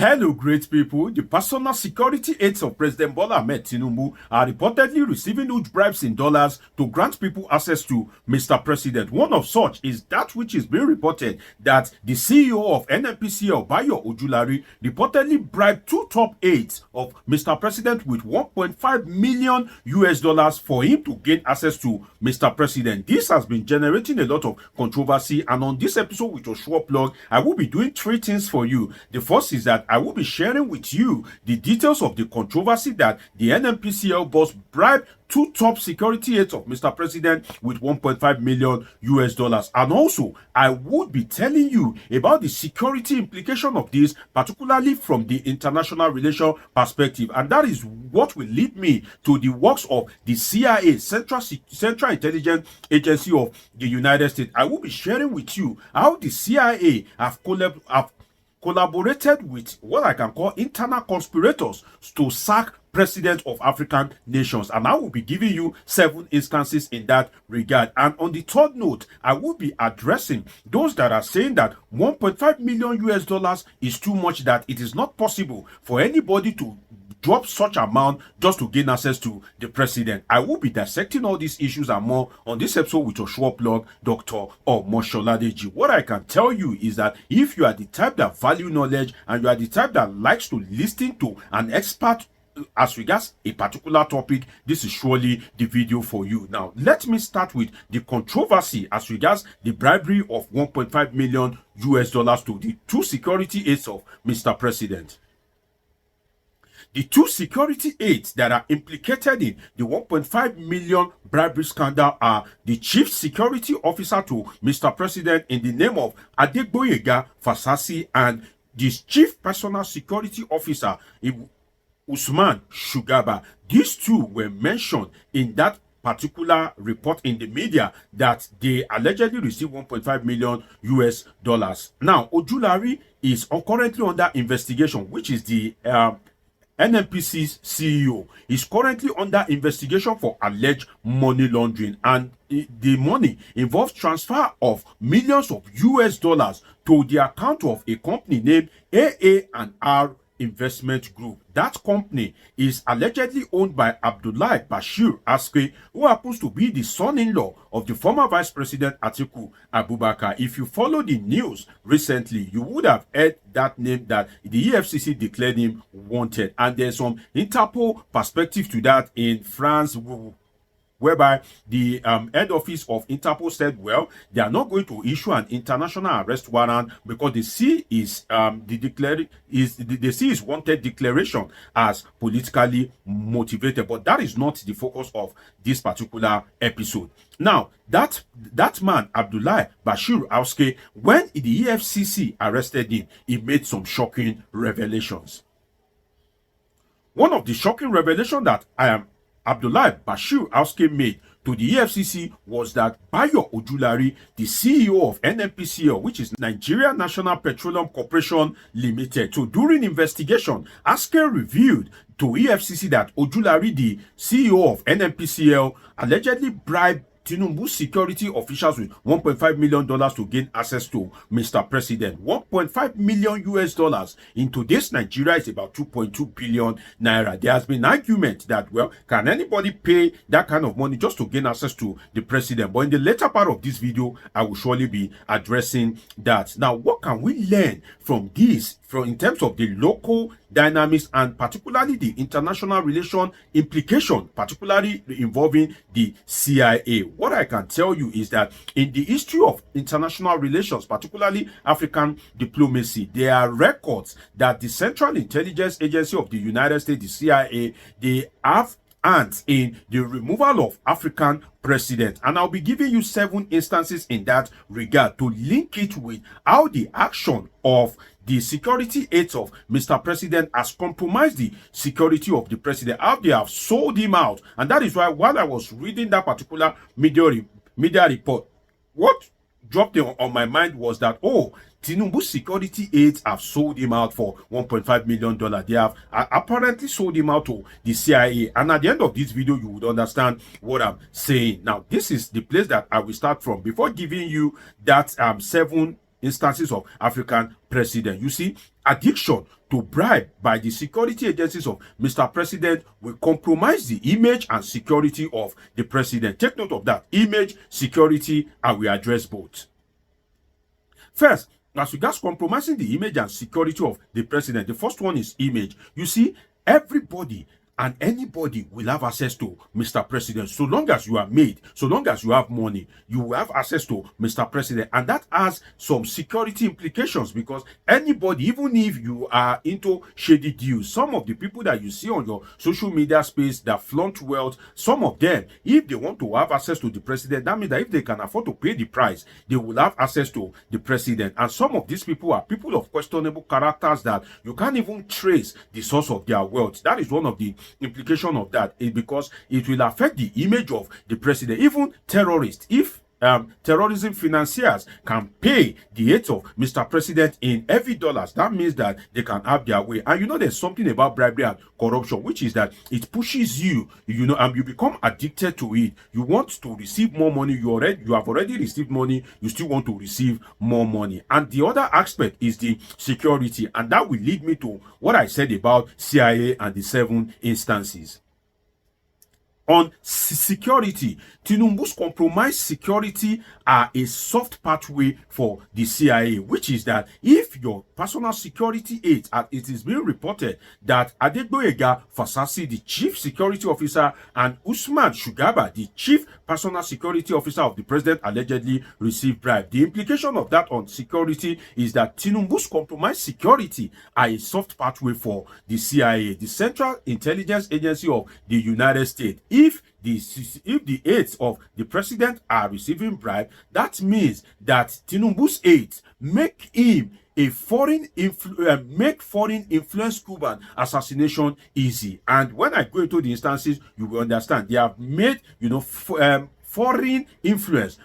Hello, great people. The personal security aides of President Bola Ahmed Tinubu are reportedly receiving huge bribes in dollars to grant people access to Mr. President. One of such is that which is being reported that the CEO of NNPCL, Ojulari, reportedly bribed two top aides of Mr. President with 1.5 million US dollars for him to gain access to Mr. President. This has been generating a lot of controversy, and on this episode with Joshua Plug, I will be doing three things for you. The first is that I will be sharing with you the details of the controversy that the NNPCL boss bribed two top security aides of Mr. President with 1.5 million US dollars. And also, I would be telling you about the security implication of this, particularly from the international relation perspective. And that is what will lead me to the works of the CIA, Central Intelligence Agency of the United States. I will be sharing with you how the CIA have collaborated with what I can call internal conspirators to sack presidents of African nations, and I will be giving you 7 instances in that regard. And on the third note, I will be addressing those that are saying that 1.5 million US dollars is too much, that it is not possible for anybody to drop such amount just to gain access to the president. I will be dissecting all these issues and more on this episode with Joshua Plug, Dr. Ojulari. What I can tell you is that if you are the type that value knowledge and you are the type that likes to listen to an expert as regards a particular topic, this is surely the video for you. Now, let me start with the controversy as regards the bribery of 1.5 million US dollars to the two security aides of Mr. President. The two security aides that are implicated in the 1.5 million bribery scandal are the chief security officer to Mr. President in the name of Adegboyega Fasasi and the chief personal security officer Usman Shugaba. These two were mentioned in that particular report in the media that they allegedly received 1.5 million US dollars. Now, Ojulari is currently under investigation, which is the NNPC's CEO, is currently under investigation for alleged money laundering, and the money involves transfer of millions of US dollars to the account of a company named AA&R Investment Group. That company is allegedly owned by Abdullahi Bashir-Haske, who happens to be the son-in-law of the former Vice President Atiku Abubakar. If you follow the news recently, you would have heard that name, that the EFCC declared him wanted. And there's some Interpol perspective to that in France, whereby the head office of Interpol said, well, they are not going to issue an international arrest warrant because they see is his wanted declaration as politically motivated. But that is not the focus of this particular episode. Now, that man, Abdullahi Bashir-Haske, when the EFCC arrested him, he made some shocking revelations. One of the shocking revelations that Abdullahi Bashir-Haske made to the EFCC was that Ojulari, the CEO of NNPCL, which is Nigerian National Petroleum Corporation Limited. So during investigation, Haske revealed to EFCC that Ojulari, the CEO of NNPCL, allegedly bribed Tinubu security officials with $1.5 million to gain access to Mr. President. 1.5 million US dollars in today's Nigeria is about 2.2 billion naira. There has been argument that, well, can anybody pay that kind of money just to gain access to the president? But in the later part of this video, I will surely be addressing that. Now, what can we learn from this, in terms of the local dynamics and particularly the international relation implication, particularly involving the CIA? What I can tell you is that in the history of international relations, particularly African diplomacy, there are records that the Central Intelligence Agency of the United States, the CIA, they have hands in the removal of African presidents. And I'll be giving you 7 instances in that regard to link it with how the action of the security aides of Mr. President has compromised the security of the president, how they have sold him out. And that is why, while I was reading that particular media report, what dropped on my mind was that, oh, Tinubu's security aides have sold him out for $1.5 million. They have apparently sold him out to the CIA. And at the end of this video, you would understand what I'm saying. Now, this is the place that I will start from before giving you that 7 instances of African president. You see, addiction to bribe by the security agencies of Mr. President will compromise the image and security of the president. Take note of that. Image, security, and we address both. First, as regards compromising the image and security of the president, the first one is image. You see, everybody and anybody will have access to Mr. President. So long as you are made, so long as you have money, you will have access to Mr. President. And that has some security implications, because anybody, even if you are into shady deals, some of the people that you see on your social media space that flaunt wealth, some of them, if they want to have access to the president, that means that if they can afford to pay the price, they will have access to the president. And some of these people are people of questionable characters that you can't even trace the source of their wealth. That is one of the implication of that, is because it will affect the image of the president. Even terrorists, if terrorism financiers can pay the aides of Mr. President in heavy dollars, that means that they can have their way. And you know, there's something about bribery and corruption, which is that it pushes you, you know, and you become addicted to it. You want to receive more money. You have already received money. You still want to receive more money. And the other aspect is the security, and that will lead me to what I said about CIA and the 7 instances. On security, Tinubu's compromised security are a soft pathway for the CIA, which is that if your personal security aids, and it is being reported that Adegboyega Fasasi, the chief security officer, and Usman Shugaba, the chief personal security officer of the president, allegedly received bribe. The implication of that on security is that Tinubu's compromised security are a soft pathway for the CIA, the Central Intelligence Agency of the United States. If the aides of the president are receiving bribe, that means that Tinubu's aides make him a foreign influence Cuban assassination easy. And when I go into the instances, you will understand they have made, you know, foreign influence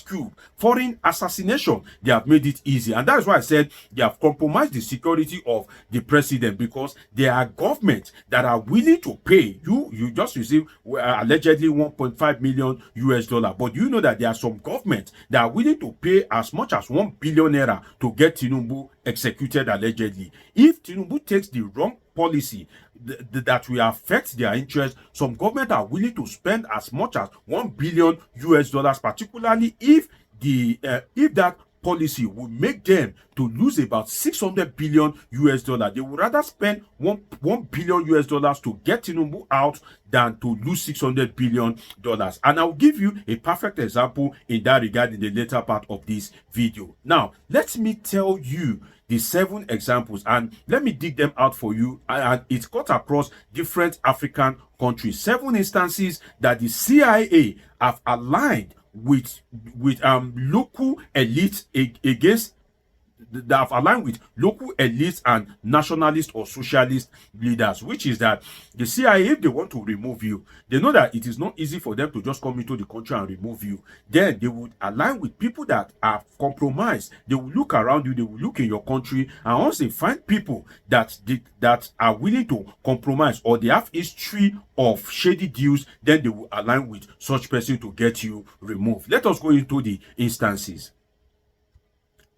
coup, foreign assassination, they have made it easy. And that's why I said they have compromised the security of the president, because there are governments that are willing to pay. You just received allegedly 1.5 million US dollar, but you know that there are some governments that are willing to pay as much as 1 billion naira to get Tinubu executed allegedly. If Tinubu takes the wrong policy that will affect their interest, some government are willing to spend as much as 1 billion US dollars, particularly if that policy will make them to lose about 600 billion US dollars. They would rather spend 1 billion US dollars to get Tinubu out than to lose 600 billion dollars. And I'll give you a perfect example in that regard in the later part of this video. Now, let me tell you the 7 examples, and let me dig them out for you. And it's cut across different African countries. 7 instances that the CIA have aligned with local elites against, that have aligned with local elites and nationalist or socialist leaders, which is that the CIA, if they want to remove you, they know that it is not easy for them to just come into the country and remove you. Then they would align with people that are compromised. They will look around you, they will look in your country, and once they find people that are willing to compromise, or they have history of shady deals, then they will align with such person to get you removed. Let us go into the instances.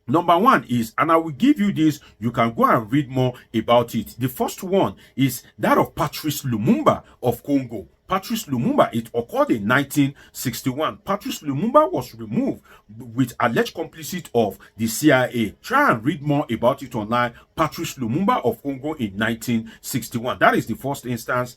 Number 1 is, and I will give you this, you can go and read more about it. The first one is that of Patrice Lumumba of Congo. Patrice Lumumba, it occurred in 1961. Patrice Lumumba was removed with alleged complicity of the CIA. Try and read more about it online. Patrice Lumumba of Congo in 1961. That is the first instance.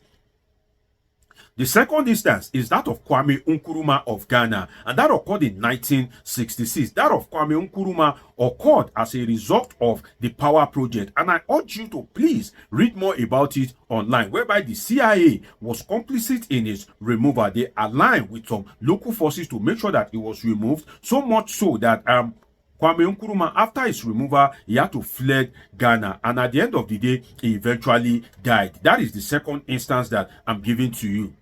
The second instance is that of Kwame Nkrumah of Ghana, and that occurred in 1966. That of Kwame Nkrumah occurred as a result of the Power Project, and I urge you to please read more about it online, whereby the CIA was complicit in its removal. They aligned with some local forces to make sure that it was removed, so much so that Kwame Nkrumah, after his removal, he had to flee Ghana, and at the end of the day, he eventually died. That is the second instance that I'm giving to you.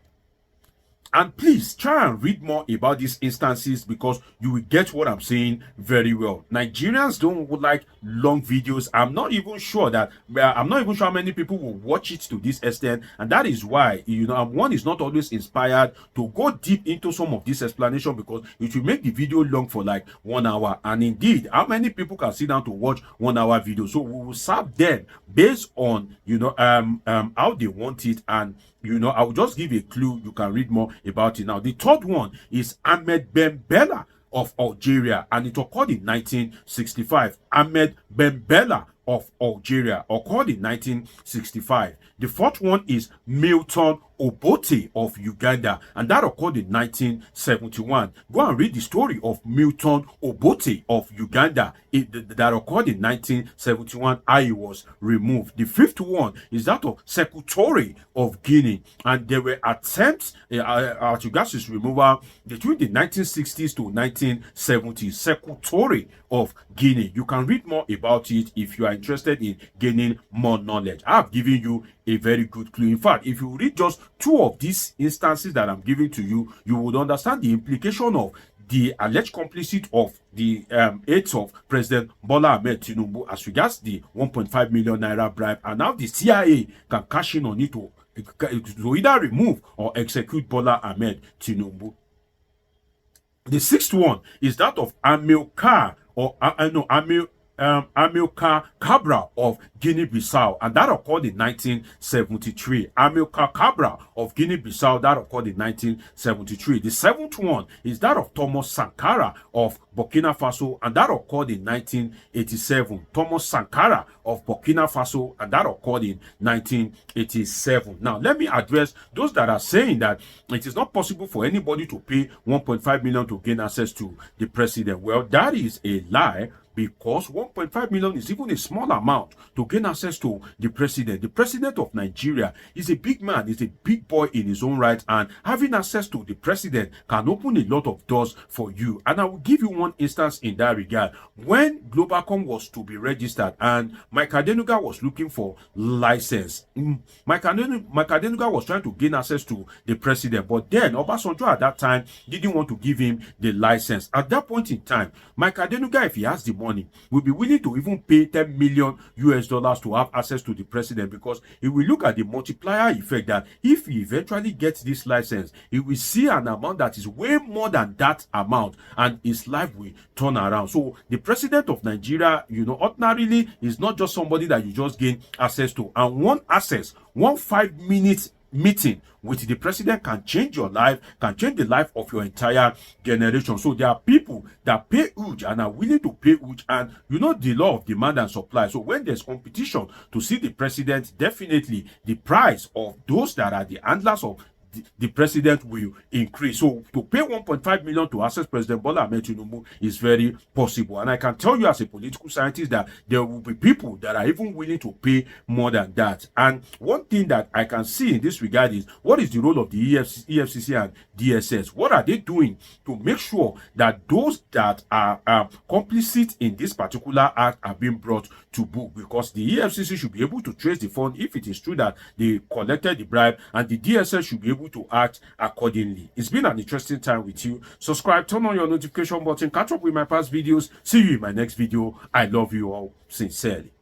And please try and read more about these instances because you will get what I'm saying very well. Nigerians don't like long videos. I'm not even sure how many people will watch it to this extent, and that is why one is not always inspired to go deep into some of this explanation because it will make the video long for like 1 hour. And indeed, how many people can sit down to watch 1 hour video? So we will serve them based on how they want it. And I will just give a clue. You can read more about it now. The third one is Ahmed Bella of Algeria, and it occurred in 1965. Ahmed Bella of Algeria occurred in 1965. The fourth one is Milton Obote of Uganda, and that occurred in 1971. Go and read the story of Milton Obote of Uganda. That occurred in 1971. How he was removed. The fifth one is that of Sekou Touré of Guinea, and there were attempts at Uganda's removal between the 1960s to 1970s. Sekou Touré of Guinea. You can read more about it if you are interested in gaining more knowledge. I have given you a very good clue. In fact, if you read just 2 of these instances that I'm giving to you, you would understand the implication of the alleged complicity of the aides of President Bola Ahmed Tinubu as regards the 1.5 million naira bribe, and now the CIA can cash in on it to either remove or execute Bola Ahmed Tinubu. The sixth one is that of Amilcar Cabral of Guinea-Bissau, and that occurred in 1973. Amilcar Cabral of Guinea-Bissau, that occurred in 1973. The seventh one is that of Thomas Sankara of Burkina Faso, and that occurred in 1987. Thomas Sankara of Burkina Faso, and that occurred in 1987. Now, let me address those that are saying that it is not possible for anybody to pay 1.5 million to gain access to the president. Well, that is a lie, because 1.5 million is even a small amount to gain access to the president. The president of Nigeria is a big man, is a big boy in his own right, and having access to the president can open a lot of doors for you. And I will give you one instance in that regard. When Globacom was to be registered and Mike Adenuga was looking for license, Mike Adenuga was trying to gain access to the president, but then Obasanjo at that time didn't want to give him the license. At that point in time, Mike Adenuga, if he has the money, will be willing to even pay $10 million to have access to the president, because he will look at the multiplier effect that if he eventually gets this license, he will see an amount that is way more than that amount, and his life will turn around. So the president of Nigeria, ordinarily is not just somebody that you just gain access to, and one 5-minute meeting with the president can change your life, can change the life of your entire generation. So there are people that pay huge and are willing to pay huge, and the law of demand and supply. So when there's competition to see the president, definitely the price of those that are the handlers of the president will increase. So to pay 1.5 million to access President Bola Ahmed Tinubu is very possible. And I can tell you as a political scientist that there will be people that are even willing to pay more than that. And one thing that I can see in this regard is, what is the role of the EFCC and DSS? What are they doing to make sure that those that are complicit in this particular act are being brought to book? Because the EFCC should be able to trace the fund if it is true that they collected the bribe, and the DSS should be able to act accordingly. It's been an interesting time with you. Subscribe, turn on your notification button, catch up with my past videos. See you in my next video. I love you all sincerely.